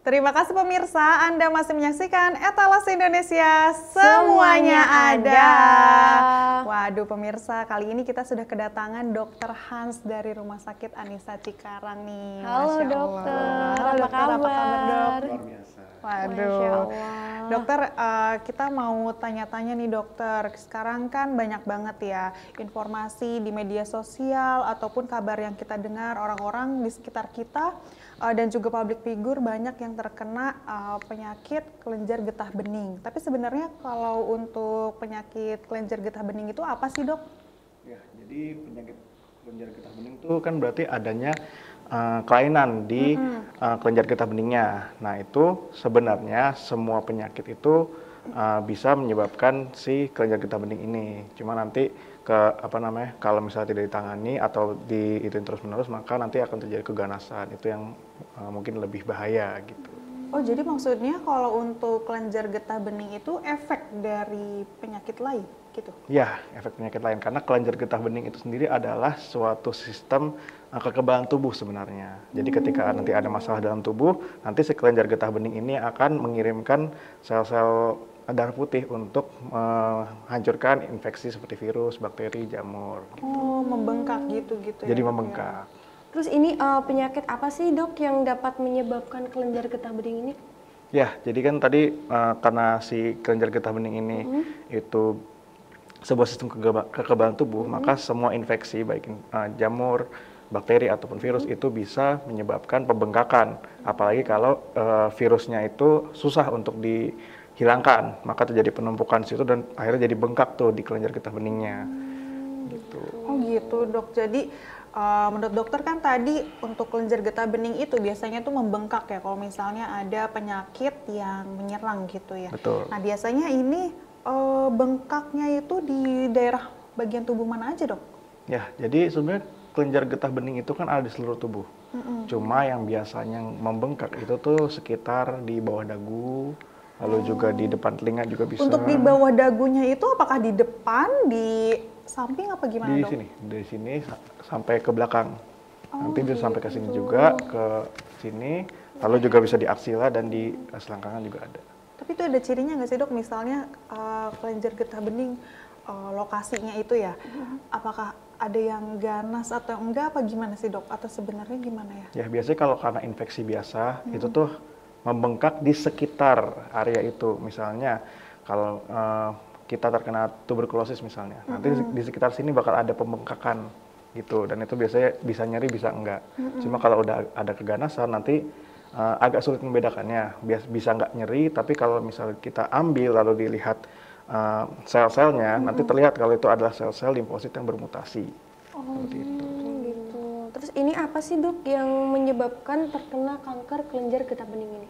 Terima kasih pemirsa, Anda masih menyaksikan Etalase Indonesia, semuanya ada. Waduh pemirsa, kali ini kita sudah kedatangan Dokter Hans dari Rumah Sakit Anissa Cikarang nih. Halo Masya dokter, Allah. apa kabar? Dok? Luar biasa. Waduh, dokter kita mau tanya-tanya nih dokter, sekarang kan banyak banget ya informasi di media sosial ataupun kabar yang kita dengar orang-orang di sekitar kita dan juga public figure banyak yang terkena penyakit kelenjar getah bening. Tapi sebenarnya kalau untuk penyakit kelenjar getah bening itu apa sih dok? Ya, jadi penyakit kelenjar getah bening itu kan berarti adanya kelainan di kelenjar getah beningnya. Nah itu sebenarnya semua penyakit itu bisa menyebabkan si kelenjar getah bening ini. Cuma nanti kalau misalnya tidak ditangani atau diituin terus-menerus maka nanti akan terjadi keganasan. Itu yang mungkin lebih bahaya gitu. Oh jadi maksudnya kalau untuk kelenjar getah bening itu efek dari penyakit lain gitu? Ya, efek penyakit lain karena kelenjar getah bening itu sendiri adalah suatu sistem kekebalan tubuh sebenarnya. Jadi ketika nanti ada masalah dalam tubuh, nanti si kelenjar getah bening ini akan mengirimkan sel-sel darah putih untuk menghancurkan infeksi seperti virus, bakteri, jamur. Gitu. Oh, membengkak gitu-gitu. Jadi ya, membengkak. Terus ini penyakit apa sih dok yang dapat menyebabkan kelenjar getah bening ini? Ya, jadi kan tadi karena si kelenjar getah bening ini itu sebuah sistem kekebalan tubuh, maka semua infeksi baik jamur, bakteri ataupun virus itu bisa menyebabkan pembengkakan. Apalagi kalau virusnya itu susah untuk dihilangkan, maka terjadi penumpukan situ dan akhirnya jadi bengkak tuh di kelenjar getah beningnya. Gitu. Oh gitu dok. Jadi menurut dokter kan tadi untuk kelenjar getah bening itu biasanya tuh membengkak ya kalau misalnya ada penyakit yang menyerang gitu ya. Betul. Nah biasanya ini bengkaknya itu di daerah bagian tubuh mana aja dok? Ya, jadi sebenarnya kelenjar getah bening itu kan ada di seluruh tubuh. Cuma yang biasanya membengkak itu tuh sekitar di bawah dagu, lalu juga di depan telinga juga bisa. Untuk di bawah dagunya itu apakah di depan, di samping apa gimana dok? Di sini sampai ke belakang. Nanti bisa sampai ke sini juga, ke sini, lalu juga bisa di aksila dan di selangkangan juga ada. Tapi itu ada cirinya nggak sih dok? Misalnya kelenjar getah bening lokasinya itu ya, apakah ada yang ganas atau enggak apa gimana sih dok? Atau sebenarnya gimana ya? Ya biasanya kalau karena infeksi biasa itu tuh membengkak di sekitar area itu. Misalnya kalau kita terkena tuberkulosis misalnya, nanti di sekitar sini bakal ada pembengkakan gitu. Dan itu biasanya bisa nyeri bisa enggak. Cuma kalau udah ada keganasan nanti agak sulit membedakannya. Bisa enggak nyeri, tapi kalau misalnya kita ambil lalu dilihat sel-selnya, nanti terlihat kalau itu adalah sel-sel limfosit yang bermutasi. Seperti itu. Gitu. Terus ini apa sih dok yang menyebabkan terkena kanker kelenjar getah bening ini?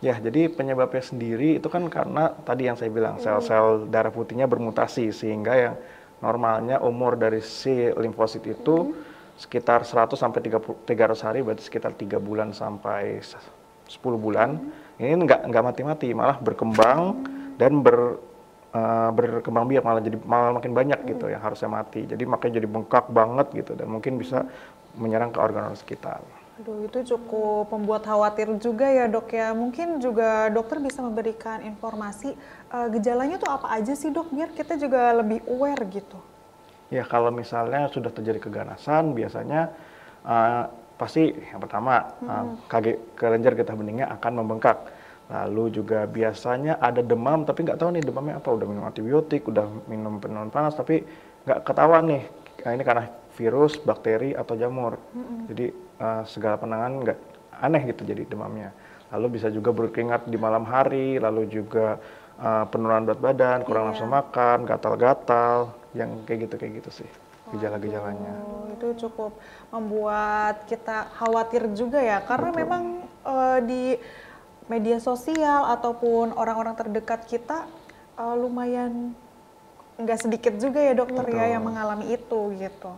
Ya, jadi penyebabnya sendiri itu kan karena tadi yang saya bilang sel-sel darah putihnya bermutasi sehingga yang normalnya umur dari si limfosit itu sekitar 100 sampai 300 hari, berarti sekitar 3 bulan sampai 10 bulan. Ini nggak mati-mati, malah berkembang dan berkembang biak malah makin banyak gitu yang harusnya mati. Jadi makanya jadi bengkak banget gitu dan mungkin bisa menyerang ke organ-organ sekitar. Aduh, itu cukup membuat khawatir juga ya dok ya. Mungkin juga dokter bisa memberikan informasi gejalanya tuh apa aja sih dok, biar kita juga lebih aware gitu. Ya kalau misalnya sudah terjadi keganasan, biasanya pasti yang pertama kelenjar getah beningnya akan membengkak. Lalu juga biasanya ada demam, tapi nggak tahu nih demamnya apa. Udah minum antibiotik, udah minum penenang panas, tapi nggak ketahuan nih. Nah, ini karena virus, bakteri, atau jamur. Jadi segala penanganan nggak aneh gitu jadi demamnya. Lalu bisa juga berkeringat di malam hari, lalu juga penurunan berat badan, kurang nafsu makan, gatal-gatal, yang kayak gitu sih gejala-gejalanya. Itu cukup membuat kita khawatir juga ya, karena memang di media sosial ataupun orang-orang terdekat kita lumayan nggak sedikit juga ya dokter ya yang mengalami itu gitu.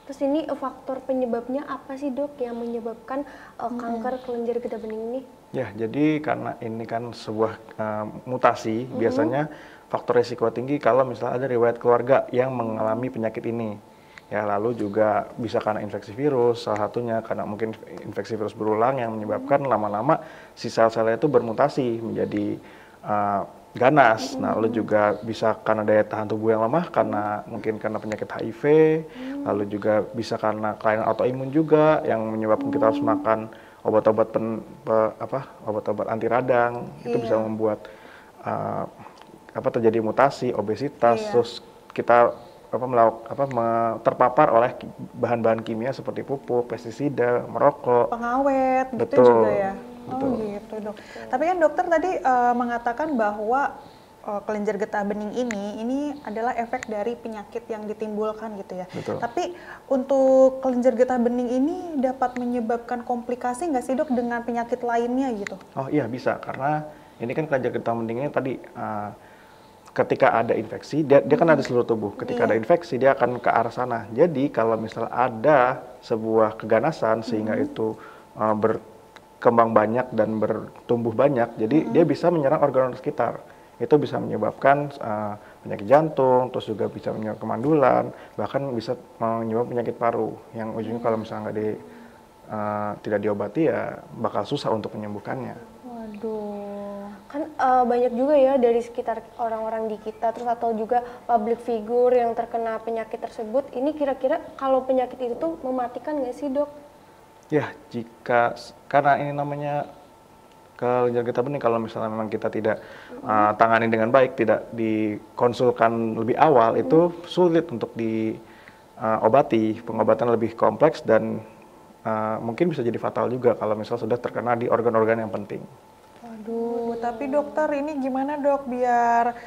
Terus ini faktor penyebabnya apa sih dok yang menyebabkan kanker kelenjar getah bening ini? Ya, jadi karena ini kan sebuah mutasi, biasanya faktor resiko tinggi kalau misalnya ada riwayat keluarga yang mengalami penyakit ini. Ya, lalu juga bisa karena infeksi virus, salah satunya karena mungkin infeksi virus berulang yang menyebabkan lama-lama si sel-selnya itu bermutasi menjadi ganas. Nah, lalu juga bisa karena daya tahan tubuh yang lemah, karena mungkin karena penyakit HIV, lalu juga bisa karena kelainan autoimun juga yang menyebabkan kita harus makan obat-obat obat-obat anti radang. Itu bisa membuat terjadi mutasi, obesitas, terus kita terpapar oleh bahan-bahan kimia seperti pupuk, pestisida, merokok, pengawet, gitu juga ya. Oh gitu dok. Tapi kan dokter tadi mengatakan bahwa kelenjar getah bening ini adalah efek dari penyakit yang ditimbulkan gitu ya. Betul. Tapi untuk kelenjar getah bening ini dapat menyebabkan komplikasi nggak sih dok dengan penyakit lainnya gitu? Oh iya bisa, karena ini kan kelenjar getah bening ini tadi ketika ada infeksi, dia kan ada seluruh tubuh. Ketika ada infeksi, dia akan ke arah sana. Jadi kalau misal ada sebuah keganasan sehingga itu berkembang banyak dan bertumbuh banyak, jadi dia bisa menyerang organ-organ sekitar. Itu bisa menyebabkan penyakit jantung, terus juga bisa menyebabkan kemandulan, bahkan bisa menyebabkan penyakit paru. Yang ujungnya kalau misalnya tidak diobati ya bakal susah untuk menyembuhkannya. Waduh. Kan banyak juga ya dari sekitar orang-orang di kita, terus atau juga public figure yang terkena penyakit tersebut. Ini kira-kira kalau penyakit itu tuh mematikan nggak sih dok? Ya, karena ini namanya kelenjar getah bening, kalau misalnya memang kita tidak tangani dengan baik, tidak dikonsulkan lebih awal, itu sulit untuk diobati. Pengobatan lebih kompleks dan mungkin bisa jadi fatal juga kalau misalnya sudah terkena di organ-organ yang penting. Aduh, tapi dokter ini gimana dok biar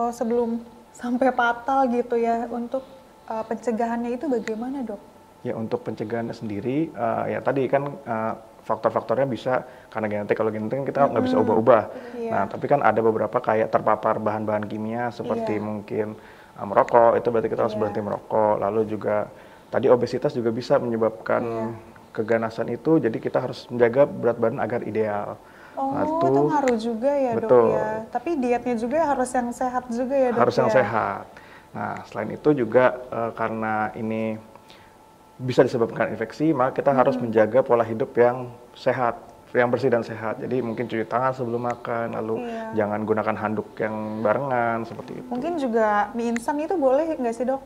sebelum sampai fatal gitu ya, untuk pencegahannya itu bagaimana dok? Ya untuk pencegahannya sendiri, ya tadi kan faktor-faktornya bisa karena genetik. Kalau genetik kan kita nggak bisa ubah-ubah. Nah tapi kan ada beberapa kayak terpapar bahan-bahan kimia seperti mungkin merokok, itu berarti kita harus berhenti merokok. Lalu juga tadi obesitas juga bisa menyebabkan keganasan itu, jadi kita harus menjaga berat badan agar ideal. Oh, itu ngaruh juga ya dok ya. Tapi dietnya juga harus yang sehat juga ya dok. Harus yang sehat. Nah selain itu juga karena ini bisa disebabkan infeksi, maka kita harus menjaga pola hidup yang sehat, yang bersih dan sehat. Jadi mungkin cuci tangan sebelum makan, lalu jangan gunakan handuk yang barengan seperti itu. Mungkin juga mie instan itu boleh nggak sih dok?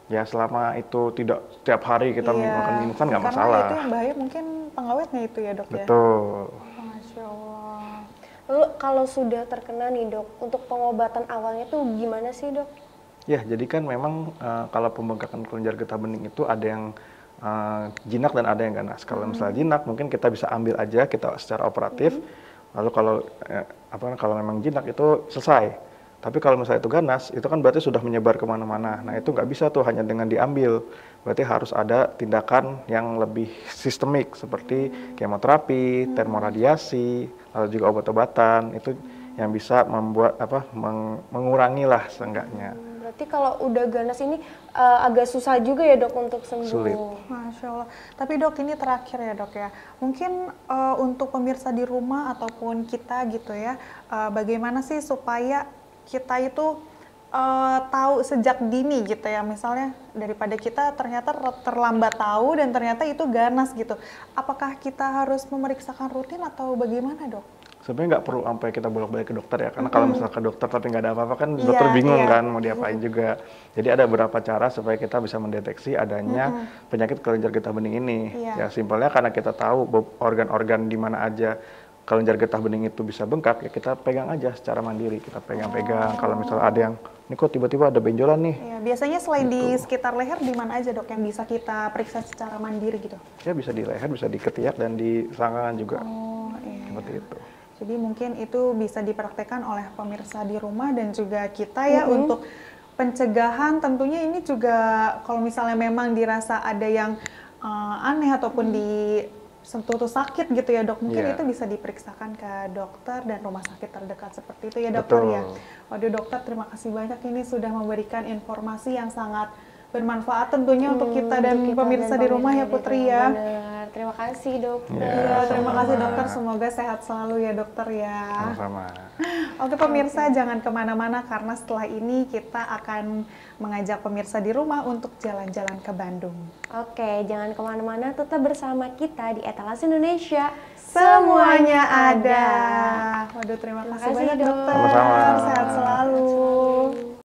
Ya selama itu tidak setiap hari kita makan mie instan nggak masalah. Karena itu yang bahaya mungkin pengawetnya itu ya dok ya. Betul. Masya Allah. Lalu kalau sudah terkena nih dok, untuk pengobatan awalnya tuh gimana sih dok? Ya jadi kan memang kalau pembengkakan kelenjar getah bening itu ada yang jinak dan ada yang ganas. Kalau misalnya jinak mungkin kita bisa ambil aja kita secara operatif. Lalu kalau memang jinak itu selesai. Tapi kalau misalnya itu ganas, itu kan berarti sudah menyebar kemana-mana. Nah itu nggak bisa tuh hanya dengan diambil. Berarti harus ada tindakan yang lebih sistemik seperti kemoterapi, termoradiasi, lalu juga obat-obatan. Itu yang bisa membuat mengurangi lah seenggaknya. Berarti kalau udah ganas ini agak susah juga ya dok untuk sembuh. Sulit. Masya Allah. Tapi dok ini terakhir ya dok ya. Mungkin untuk pemirsa di rumah ataupun kita gitu ya, bagaimana sih supaya kita itu tahu sejak dini gitu ya, misalnya daripada kita ternyata terlambat tahu dan ternyata itu ganas gitu. Apakah kita harus memeriksakan rutin atau bagaimana dok? Sebenarnya nggak perlu sampai kita bolak-balik ke dokter ya, karena kalau misalnya ke dokter tapi nggak ada apa-apa kan dokter bingung kan mau diapain juga. Jadi ada beberapa cara supaya kita bisa mendeteksi adanya penyakit kelenjar getah bening ini. Ya simpelnya karena kita tahu organ-organ di mana aja kelenjar getah bening itu bisa bengkak, ya kita pegang aja secara mandiri, kita pegang-pegang. Kalau misalnya ada yang, ini kok tiba-tiba ada benjolan nih. Ya, biasanya selain di sekitar leher, di mana aja dok yang bisa kita periksa secara mandiri gitu? Ya bisa di leher, bisa di ketiak, dan di selangkangan juga. Oh iya. Seperti itu. Jadi mungkin itu bisa dipraktekkan oleh pemirsa di rumah dan juga kita ya untuk pencegahan. Tentunya ini juga kalau misalnya memang dirasa ada yang aneh ataupun sentuh sakit gitu ya dok, mungkin itu bisa diperiksakan ke dokter dan rumah sakit terdekat seperti itu ya dokter. Betul. Ya. Waduh dokter, terima kasih banyak ini sudah memberikan informasi yang sangat bermanfaat tentunya untuk kita dan pemirsa di rumah ya Putri ya. Benar. Terima kasih dokter. Iya, terima kasih dokter. Semoga sehat selalu ya dokter ya. Sama-sama. Oke pemirsa, jangan kemana-mana karena setelah ini kita akan mengajak pemirsa di rumah untuk jalan-jalan ke Bandung. Oke, jangan kemana-mana, tetap bersama kita di Etalase Indonesia. Semuanya ada. Waduh, terima kasih banyak dokter. Sama-sama.